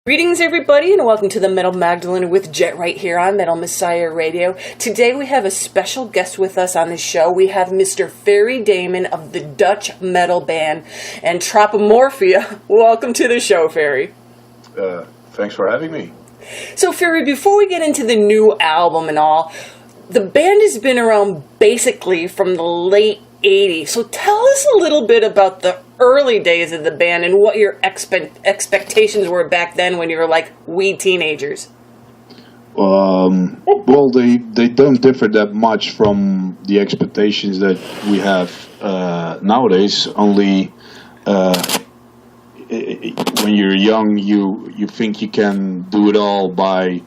Greetings, everybody, and welcome to the Metal Magdalene with Jet right here on Metal Messiah Radio. Today we have a special guest with us on the show. We have Mr. Ferry Damen of the Dutch metal band AntropomorphiA. Welcome to the show, Ferry. Thanks for having me. So, Ferry, before we get into the new album and all, the band has been around basically from the late 80s. So tell us a little bit about the early days of the band and what your expectations were back then when you were like wee teenagers. Well, they don't differ that much from the expectations that we have nowadays. Only when you're young, you think you can do it all by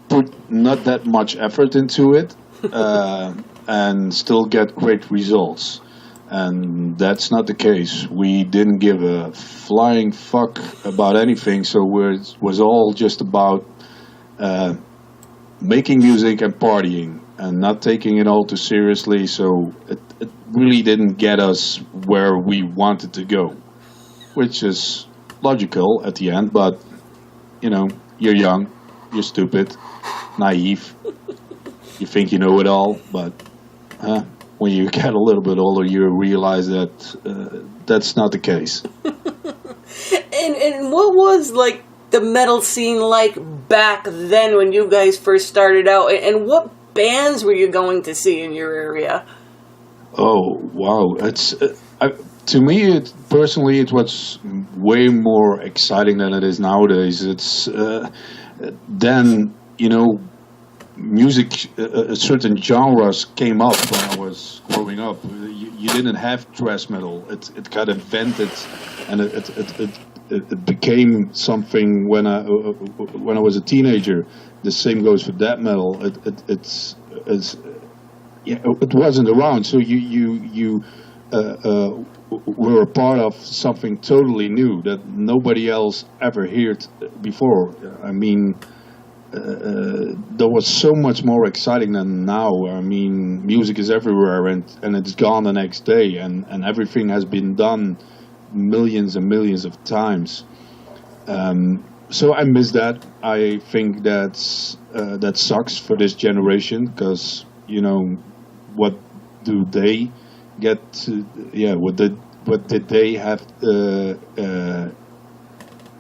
put not that much effort into it and still get great results. And that's not the case. We didn't give a flying fuck about anything, so it was all just about making music and partying and not taking it all too seriously, so it really didn't get us where we wanted to go, which is logical at the end, but, you know, you're young, you're stupid, naive, you think you know it all, but when you get a little bit older, you realize that that's not the case. And what was like the metal scene like back then when you guys first started out? And what bands were you going to see in your area? Oh wow! It's to me, personally, it was way more exciting than it is nowadays. It's then, you know, music, certain genres came up when I was growing up. You didn't have thrash metal. It got invented, and it became something when I was a teenager. The same goes for death metal. It wasn't around, so you were a part of something totally new that nobody else ever heard before. I mean, there was so much more exciting than now. I mean, music is everywhere, and it's gone the next day, and everything has been done millions and millions of times. So I miss that. I think that sucks for this generation, because, you know, what do they get to, what did they have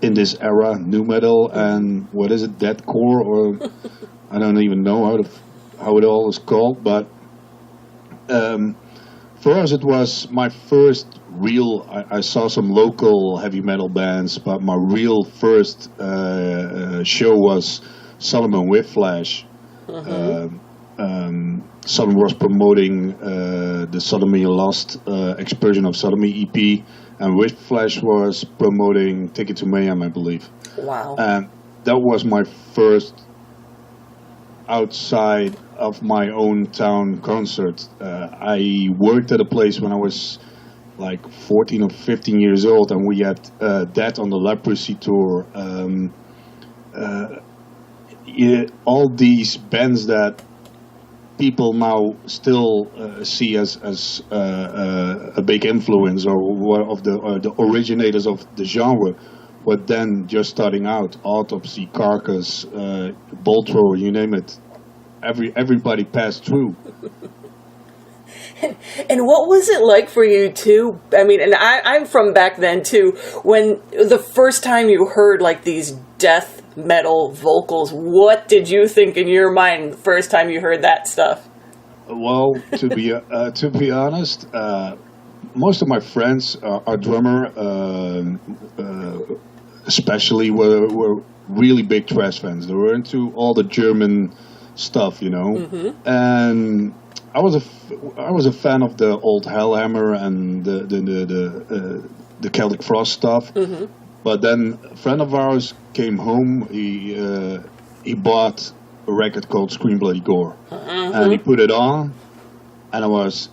in this era, new metal, and what is it, deathcore, or I don't even know how it all is called, but for us it was my first real, I saw some local heavy metal bands, but my real first show was Solomon Whiplash. Solomon was promoting the Sodomy Lost Explosion of Sodomy EP, and Whiplash was promoting Ticket to Mayhem, I believe. Wow. And that was my first outside of my own town concert. I worked at a place when I was like 14 or 15 years old, and we had Death on the Leprosy tour. All these bands that people now still see as a big influence, or one of the originators of the genre, but then just starting out. Autopsy, Carcass, Bolt Thrower, you name it. Everybody passed through. And what was it like for you too? I mean, and I'm from back then too, when the first time you heard like these death metal vocals, what did you think in your mind the first time you heard that stuff? Well, to be honest, most of my friends, our drummer especially, were really big thrash fans. They were into all the German stuff, you know, and I was a fan of the old Hellhammer and the Celtic Frost stuff. But then a friend of ours came home. He bought a record called Scream Bloody Gore, and he put it on, and I was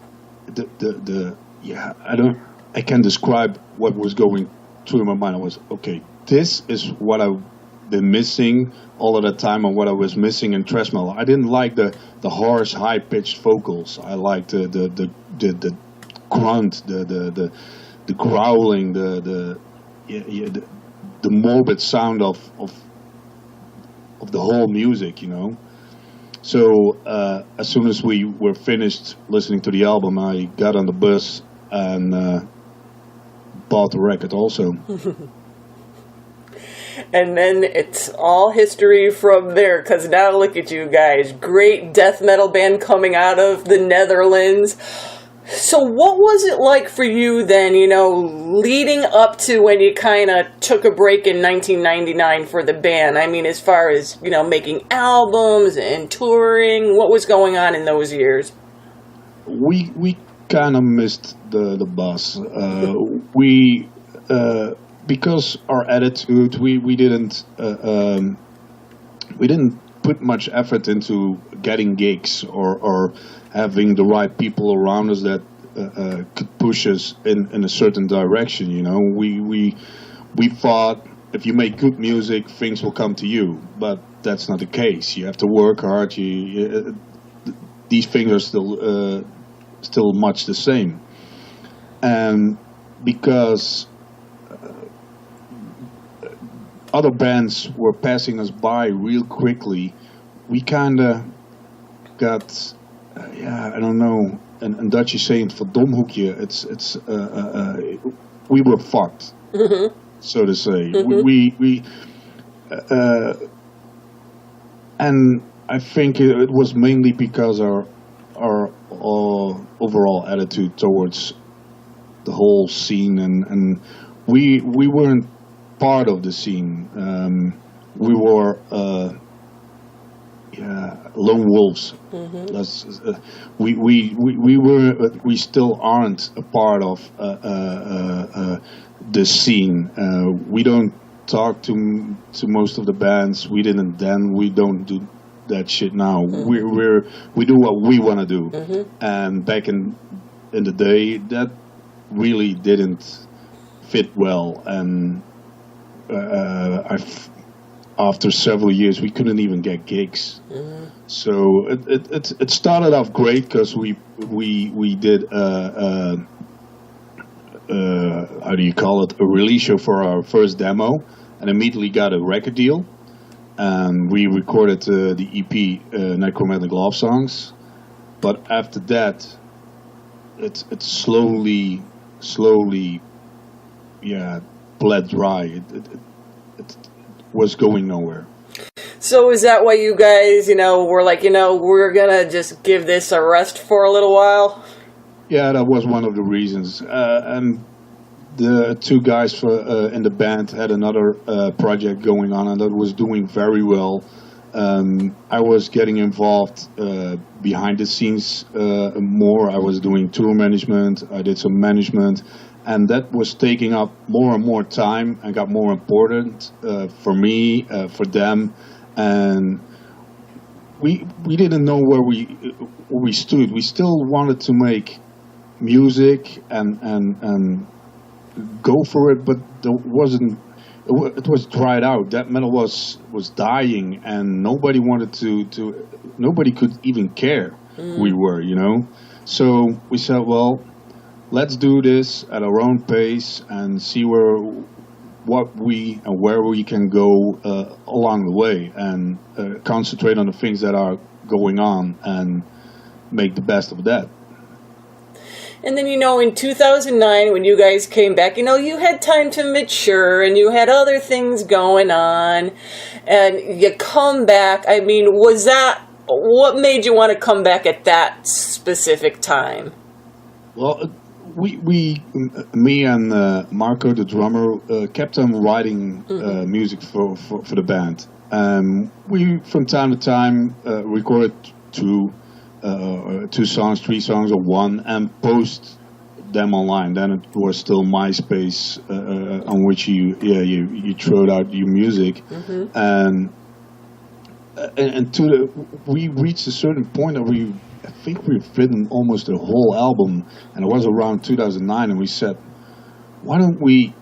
I can't describe what was going through my mind. I was, okay, this is what I've been missing all of the time, and what I was missing in thrash metal. I didn't like the harsh, high pitched vocals. I liked the grunt, the growling, the morbid sound of the whole music, you know. So as soon as we were finished listening to the album, I got on the bus and bought the record also. And then it's all history from there, because now look at you guys. Great death metal band coming out of the Netherlands. So what was it like for you then, you know, leading up to when you kind of took a break in 1999 for the band? I mean, as far as, you know, making albums and touring, what was going on in those years? We kind of missed the bus. Because our attitude, we didn't put much effort into getting gigs or having the right people around us that could push us in a certain direction. You know, we thought if you make good music, things will come to you, but that's not the case. You have to work hard. These things are still much the same, and because other bands were passing us by real quickly, we kind of got, I don't know, in Dutch you say verdomhoekje, we were fucked, so to say. And I think it was mainly because our overall attitude towards the whole scene, and we weren't part of the scene. We were lone wolves. That's, we still aren't a part of the scene. We don't talk to most of the bands. We didn't then. We don't do that shit now. We do what we want to do. And back in the day, that really didn't fit well. And after several years, we couldn't even get gigs. So it started off great because we did how do you call it, a release show for our first demo, and immediately got a record deal. And we recorded the EP Necromantic Love Songs. But after that, it slowly bled dry. It was going nowhere. So is that why you guys, were like, we're gonna just give this a rest for a little while? Yeah, that was one of the reasons. And the two guys in the band had another project going on, and that was doing very well. I was getting involved behind the scenes more. I was doing tour management. I did some management. And that was taking up more and more time and got more important for me, for them. And we didn't know where we stood. We still wanted to make music and go for it, but it was dried out. That metal was dying, and nobody wanted to nobody could even care who we were, So we said, well, let's do this at our own pace and see where we can go along the way, and concentrate on the things that are going on and make the best of that. And then, in 2009, when you guys came back, you had time to mature and you had other things going on, and you come back. I mean, what made you want to come back at that specific time? Well, me and Marco, the drummer, kept on writing music for the band. We, from time to time, recorded two songs, 3 songs, or one, and post them online. Then it was still MySpace, on which you throw out your music, and we reached a certain point that I think we've written almost a whole album, and it was around 2009, and we said, why don't we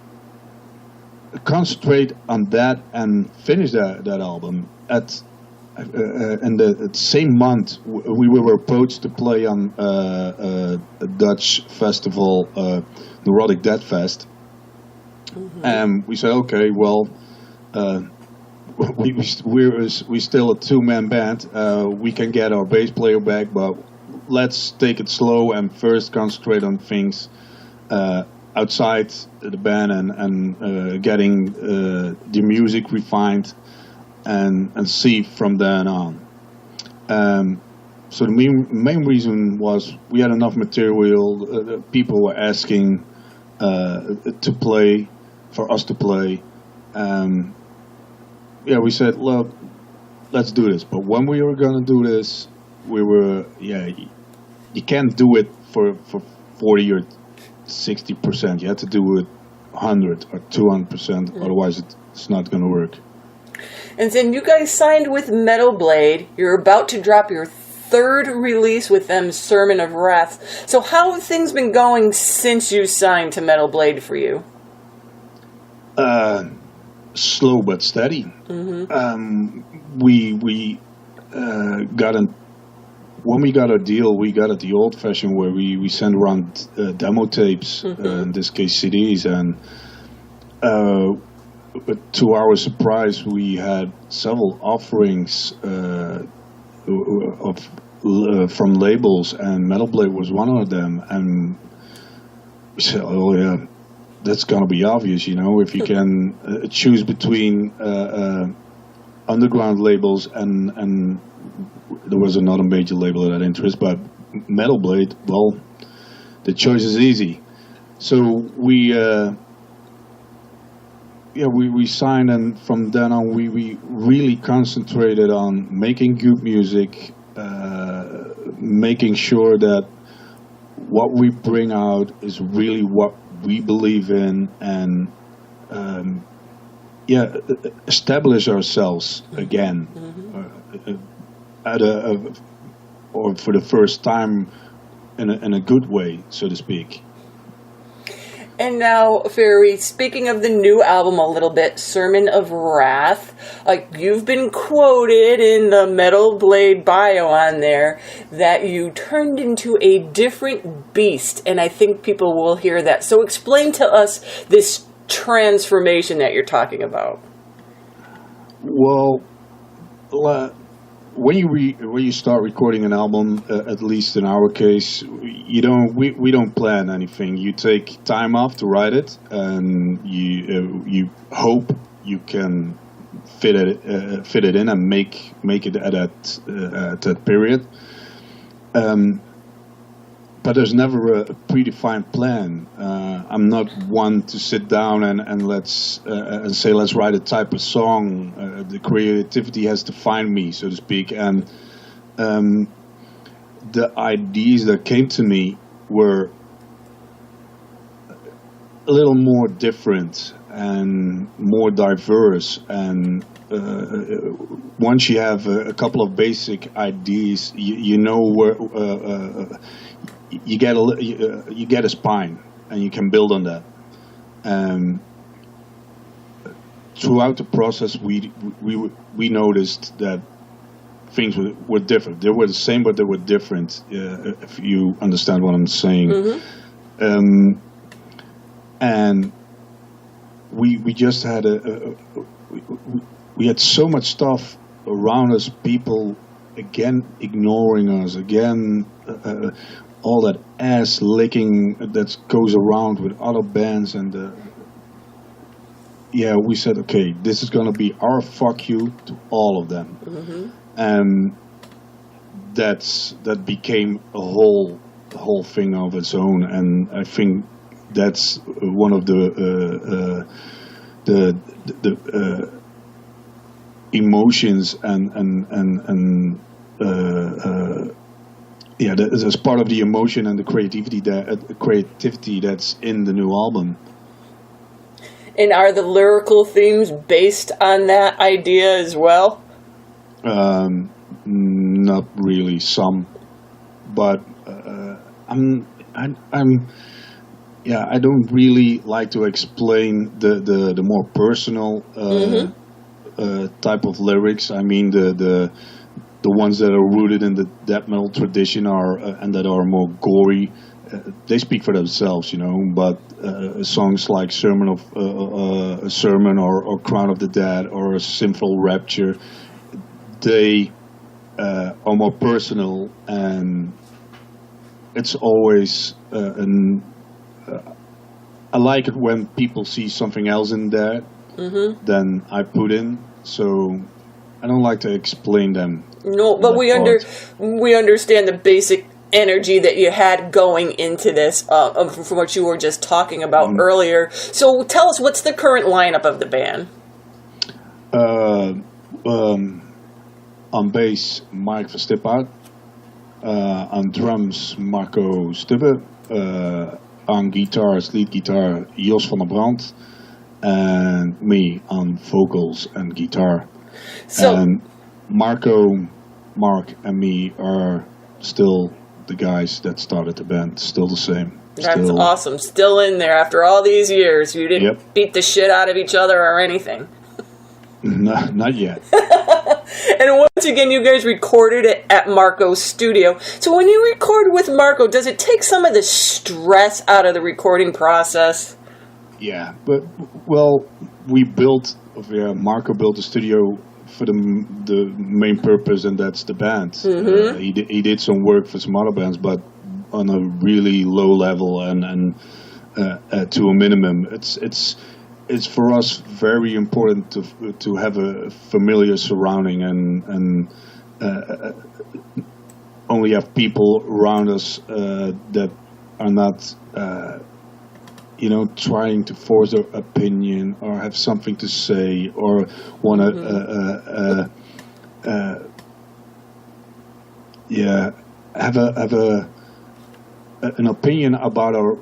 concentrate on that and finish that album? in the same month, we were approached to play on a Dutch festival, Neurotic Death Fest. And we said, okay, well, we're still a two-man band. We can get our bass player back, but let's take it slow and first concentrate on things outside the band and getting the music refined and see from then on. So the main reason was we had enough material. People were asking to play, for us to play. We said, look, let's do this. But when we were going to do this, we were, you can't do it for 40 or 60%. You have to do it 100 or 200%. Otherwise, it's not going to work. And then you guys signed with Metal Blade. You're about to drop your third release with them, Sermon of Wrath. So how have things been going since you signed to Metal Blade for you? Slow but steady. We got when we got our deal, we got it the old-fashioned way. We sent around demo tapes, in this case CDs, and to our surprise, we had several offerings from labels, and Metal Blade was one of them. And we said, "Oh yeah, that's gonna be obvious, if you can choose between underground labels and there was another major label that had interest, but Metal Blade, well, the choice is easy." So we signed, and from then on we really concentrated on making good music, making sure that what we bring out is really what we believe in, and establish ourselves again or for the first time in a good way, so to speak. And now, Ferry, speaking of the new album a little bit, Sermon of Wrath, you've been quoted in the Metal Blade bio on there that you turned into a different beast, and I think people will hear that. So explain to us this transformation that you're talking about. Well, when you start recording an album, at least in our case, we don't plan anything. You take time off to write it, and you hope you can fit it in and make it at that period. But there's never a predefined plan. I'm not one to sit down and and say let's write a type of song. The creativity has to find me, so to speak. And the ideas that came to me were a little more different and more diverse. And once you have a couple of basic ideas, you know where. You get a spine, and you can build on that. Throughout the process, we noticed that things were different. They were the same, but they were different. If you understand what I'm saying. And we just had we had so much stuff around us. People again ignoring us again. All that ass licking that goes around with other bands, and we said, okay, this is gonna be our fuck you to all of them, and that became a whole thing of its own. And I think that's one of the emotions and as part of the emotion and the creativity that's in the new album. And are the lyrical themes based on that idea as well? Not really, some, but I don't really like to explain the more personal type of lyrics. I mean, the ones that are rooted in the death metal tradition are and that are more gory. They speak for themselves, you know. But songs like Sermon or Crown of the Dead or Sinful Rapture, they are more personal, and it's always I like it when people see something else in there than I put in. So I don't like to explain them. No, but we understand the basic energy that you had going into this from what you were just talking about earlier. So tell us, what's the current lineup of the band? On bass, Mike Verstiphout. On drums, Marco Stubbe. On guitars, lead guitar, Jos van der Brand. And me on vocals and guitar. So, and Mark, and me are still the guys that started the band. Still the same. That's awesome. Still in there after all these years. You didn't beat the shit out of each other or anything. No, not yet. And once again, you guys recorded it at Marco's studio. So when you record with Marco, does it take some of the stress out of the recording process? Yeah, but Marco built the studio for the main purpose, and that's the band. He did some work for some other bands, but on a really low level and to a minimum. It's for us very important to have a familiar surrounding and only have people around us that are not trying to force their opinion or have something to say or want to have an opinion about our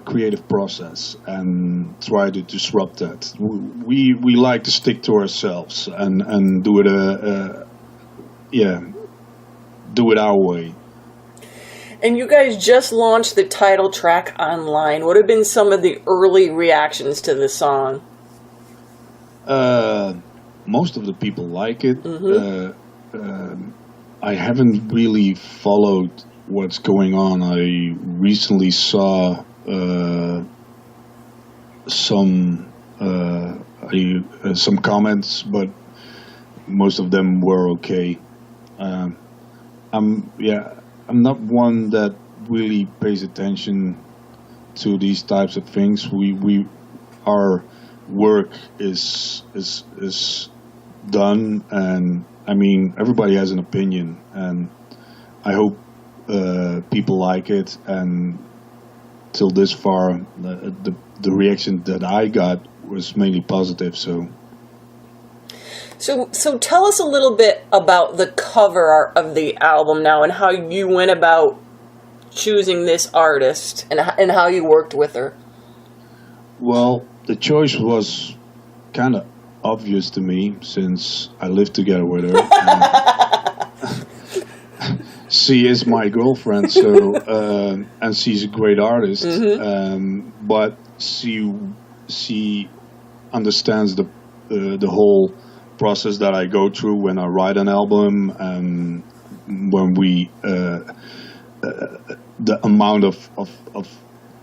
creative process and try to disrupt that. We like to stick to ourselves and do it do it our way. And you guys just launched the title track online. What have been some of the early reactions to the song? Most of the people like it. I haven't really followed what's going on. I recently saw some comments, but most of them were okay. I'm not one that really pays attention to these types of things. Our work is done, and I mean everybody has an opinion, and I hope people like it. And till this far, the reaction that I got was mainly positive. So tell us a little bit about the cover art of the album now and how you went about choosing this artist and how you worked with her. Well, the choice was kind of obvious to me since I lived together with her. She is my girlfriend, so and she's a great artist. But she understands the whole process that I go through when I write an album, and when we the amount of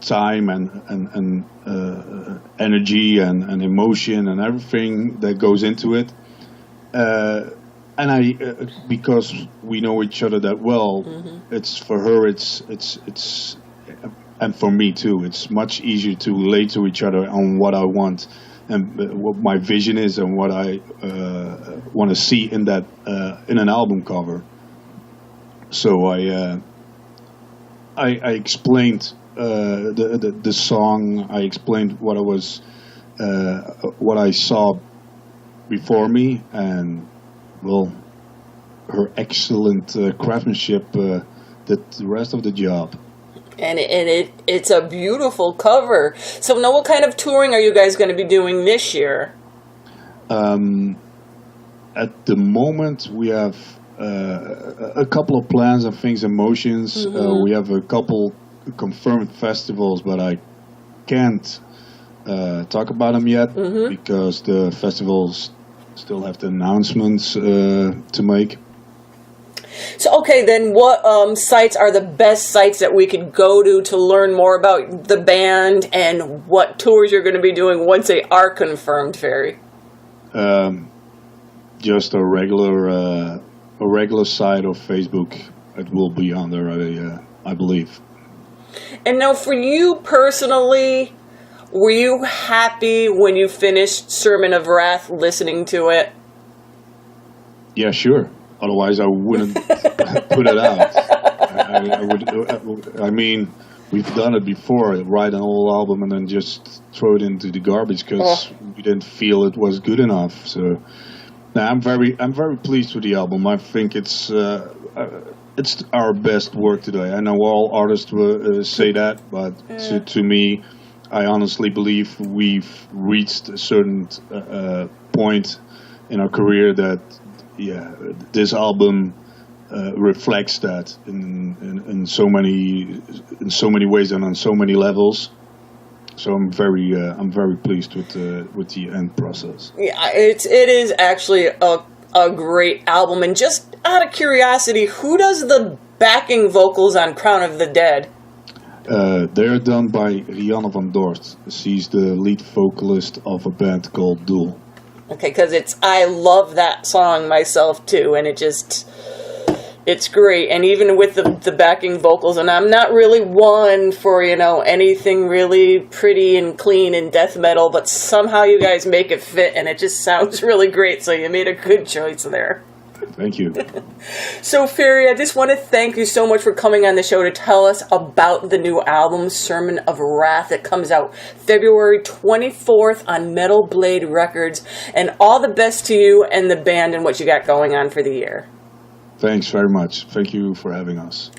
time and energy and emotion and everything that goes into it. And I, because we know each other that well, it's for her. It's and for me too. It's much easier to relate to each other on what I want and what my vision is and what I want to see in that in an album cover. So I explained the song. I explained what I saw before me, and well, her excellent craftsmanship did the rest of the job. And it's a beautiful cover. So now what kind of touring are you guys going to be doing this year? At the moment, we have a couple of plans and things in motions. We have a couple confirmed festivals, but I can't talk about them yet because the festivals still have the announcements to make. So, okay, then what sites are the best sites that we could go to learn more about the band and what tours you're going to be doing once they are confirmed, Ferry? Just a regular site of Facebook. It will be on there, I believe. And now for you personally, were you happy when you finished Sermon of Wrath listening to it? Yeah, sure. Otherwise, I wouldn't put it out. I mean, we've done it before. Write an whole album and then just throw it into the garbage because we didn't feel it was good enough. So, I'm very pleased with the album. I think it's our best work today. I know all artists will say that, but to me, I honestly believe we've reached a certain point in our career that. Yeah, this album reflects that in so many ways and on so many levels. So I'm very pleased with the end process. Yeah, it is actually a great album. And just out of curiosity, who does the backing vocals on Crown of the Dead? They're done by Rianne van Dort. She's the lead vocalist of a band called Doel. Okay, because I love that song myself too, and it's great. And even with the backing vocals, and I'm not really one for, anything really pretty and clean in death metal, but somehow you guys make it fit, and it just sounds really great, so you made a good choice there. Thank you. So, Ferry, I just want to thank you so much for coming on the show to tell us about the new album, Sermon of Wrath. It comes out February 24th on Metal Blade Records. And all the best to you and the band and what you got going on for the year. Thanks very much. Thank you for having us.